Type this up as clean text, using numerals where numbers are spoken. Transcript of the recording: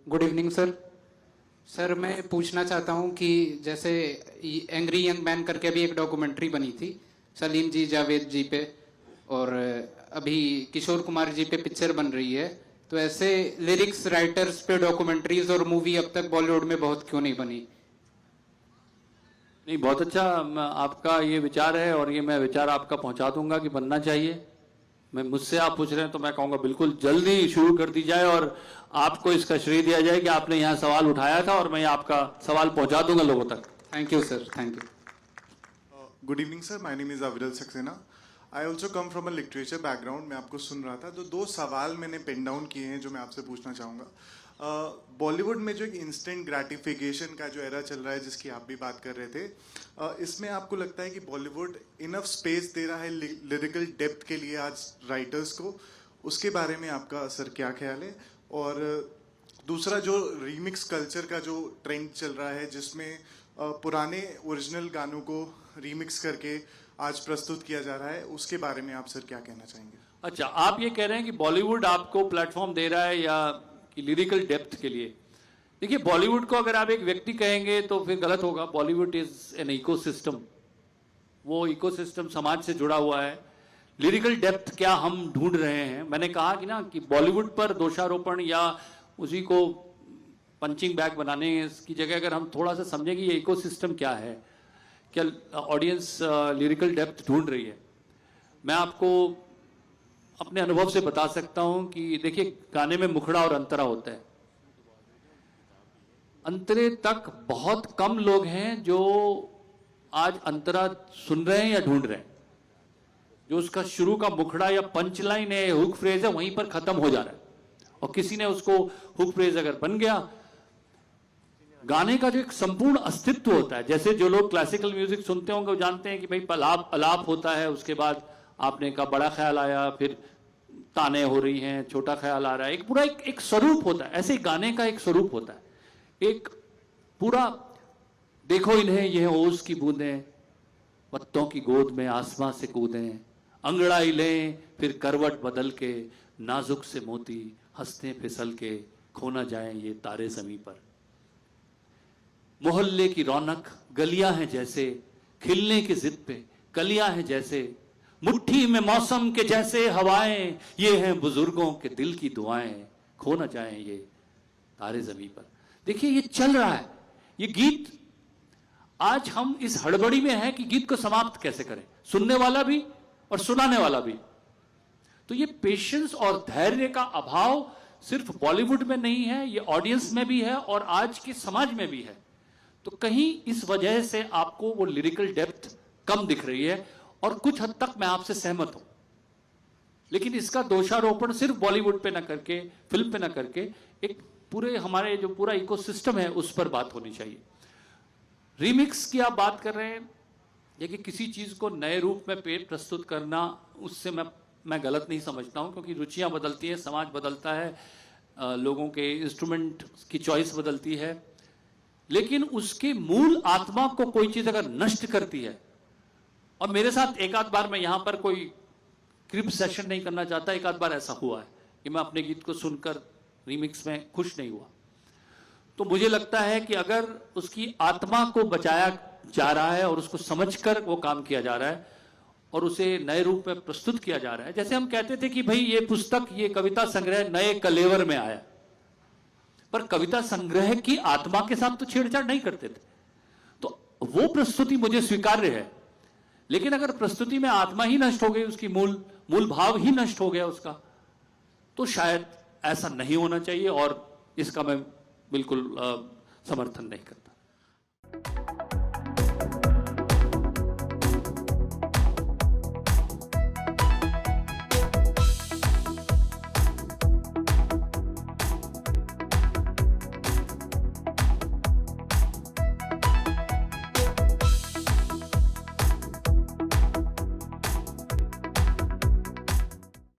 Good evening sir. Sir मैं पूछना चाहता हूँ कि जैसे एंग्री यंग मैन करके अभी एक डॉक्यूमेंट्री बनी थी सलीम जी जावेद जी पे, और अभी किशोर कुमार जी पे पिक्चर बन रही है, तो ऐसे लिरिक्स राइटर्स पे डॉक्यूमेंट्रीज और मूवी अब तक बॉलीवुड में बहुत क्यों नहीं बनी? नहीं, बहुत अच्छा आपका ये विचार है और ये मैं विचार आपका पहुंचा दूंगा कि बनना चाहिए। मैं मुझसे आप पूछ रहे हैं तो मैं कहूंगा बिल्कुल जल्दी शुरू कर दी जाए और आपको इसका श्रेय दिया जाए कि आपने यहाँ सवाल उठाया था और मैं आपका सवाल पहुंचा दूंगा लोगों तक। Thank you sir, thank you. Good evening sir, my name is Aviral Saxena. I also come from a literature background. मैं आपको सुन रहा था तो दो सवाल मैंने पेन डाउन किए हैं जो मैं आपसे पूछना चाहूँगा। बॉलीवुड में जो एक इंस्टेंट ग्रेटिफिकेशन का जो एरा चल रहा है जिसकी आप भी बात कर रहे थे, इसमें आपको लगता है कि बॉलीवुड इनफ स्पेस दे रहा है लिरिकल डेप्थ के लिए आज राइटर्स को? उसके बारे में आपका सर क्या ख्याल है? और दूसरा जो रीमिक्स कल्चर का जो ट्रेंड चल रहा है जिसमें पुराने ओरिजिनल गानों को रीमिक्स करके आज प्रस्तुत किया जा रहा है, उसके बारे में आप सर क्या कहना चाहेंगे? अच्छा, आप ये कह रहे हैं कि बॉलीवुड आपको प्लेटफॉर्म दे रहा है या कि लिरिकल डेप्थ के लिए? देखिए, बॉलीवुड को अगर आप एक व्यक्ति कहेंगे तो फिर गलत होगा। Bollywood is an ecosystem. वो इकोसिस्टम समाज से जुड़ा हुआ है। लिरिकल डेप्थ क्या हम ढूंढ रहे हैं? मैंने कहा कि ना कि बॉलीवुड पर दोषारोपण या उसी को पंचिंग बैग बनाने की जगह अगर हम थोड़ा सा समझें कि ये इकोसिस्टम क्या है, क्या ऑडियंस लिरिकल डेप्थ ढूंढ रही है। मैं आपको अपने अनुभव से बता सकता हूं कि देखिए, गाने में मुखड़ा और अंतरा होता है। अंतरे तक बहुत कम लोग हैं जो आज अंतरा सुन रहे हैं या ढूंढ रहे हैं। जो उसका शुरू का मुखड़ा या पंच लाइन है, हुक फ्रेज है, वहीं पर खत्म हो जा रहा है। और किसी ने उसको हुक फ्रेज अगर बन गया, गाने का जो एक संपूर्ण अस्तित्व होता है, जैसे जो लोग क्लासिकल म्यूजिक सुनते होंगे वो जानते हैं कि भाई अलाप होता है, उसके बाद आपने कहा बड़ा ख्याल आया, फिर ताने हो रही हैं, छोटा ख्याल आ रहा है, एक पूरा एक स्वरूप होता है। ऐसे गाने का एक स्वरूप होता है, एक पूरा। देखो इन्हें ये ओस की बूंदें, पत्तों की गोद में आसमां से कूदें, अंगड़ाई लें फिर करवट बदल के, नाजुक से मोती हंसते फिसल के, खो ना जाएं ये तारे ज़मीं पर। मोहल्ले की रौनक गलियां हैं जैसे, खिलने की जिद पे कलियां हैं जैसे, मुट्ठी में मौसम के जैसे हवाएं, ये हैं बुजुर्गों के दिल की दुआएं, खो ना जाएं ये तारे ज़मीं पर। देखिए, ये चल रहा है ये गीत। आज हम इस हड़बड़ी में हैं कि गीत को समाप्त कैसे करें, सुनने वाला भी और सुनाने वाला भी। तो ये पेशेंस और धैर्य का अभाव सिर्फ बॉलीवुड में नहीं है, ये ऑडियंस में भी है और आज के समाज में भी है। तो कहीं इस वजह से आपको वो लिरिकल डेप्थ कम दिख रही है और कुछ हद तक मैं आपसे सहमत हूं। लेकिन इसका दोषारोपण सिर्फ बॉलीवुड पे ना करके, फिल्म पे ना करके, एक पूरे हमारे जो पूरा इकोसिस्टम है उस पर बात होनी चाहिए। रीमिक्स की आप बात कर रहे हैं, देखिए किसी चीज को नए रूप में प्रस्तुत करना, उससे मैं गलत नहीं समझता हूं, क्योंकि रुचियां बदलती हैं, समाज बदलता है, लोगों के इंस्ट्रूमेंट की चॉइस बदलती है। लेकिन उसके मूल आत्मा को कोई चीज अगर नष्ट करती है, और मेरे साथ एक आध बार, मैं यहां पर कोई क्रिप सेशन नहीं करना चाहता, एक आध बार ऐसा हुआ है कि मैं अपने गीत को सुनकर रीमिक्स में खुश नहीं हुआ। तो मुझे लगता है कि अगर उसकी आत्मा को बचाया जा रहा है और उसको समझकर वो काम किया जा रहा है और उसे नए रूप में प्रस्तुत किया जा रहा है, जैसे हम कहते थे कि भाई ये पुस्तक, ये कविता संग्रह नए कलेवर में आया, पर कविता संग्रह की आत्मा के साथ तो छेड़छाड़ नहीं करते थे। तो वो प्रस्तुति मुझे स्वीकार्य है। लेकिन अगर प्रस्तुति में आत्मा ही नष्ट हो गई, उसकी मूल भाव ही नष्ट हो गया उसका, तो शायद ऐसा नहीं होना चाहिए और इसका मैं बिल्कुल समर्थन नहीं करता।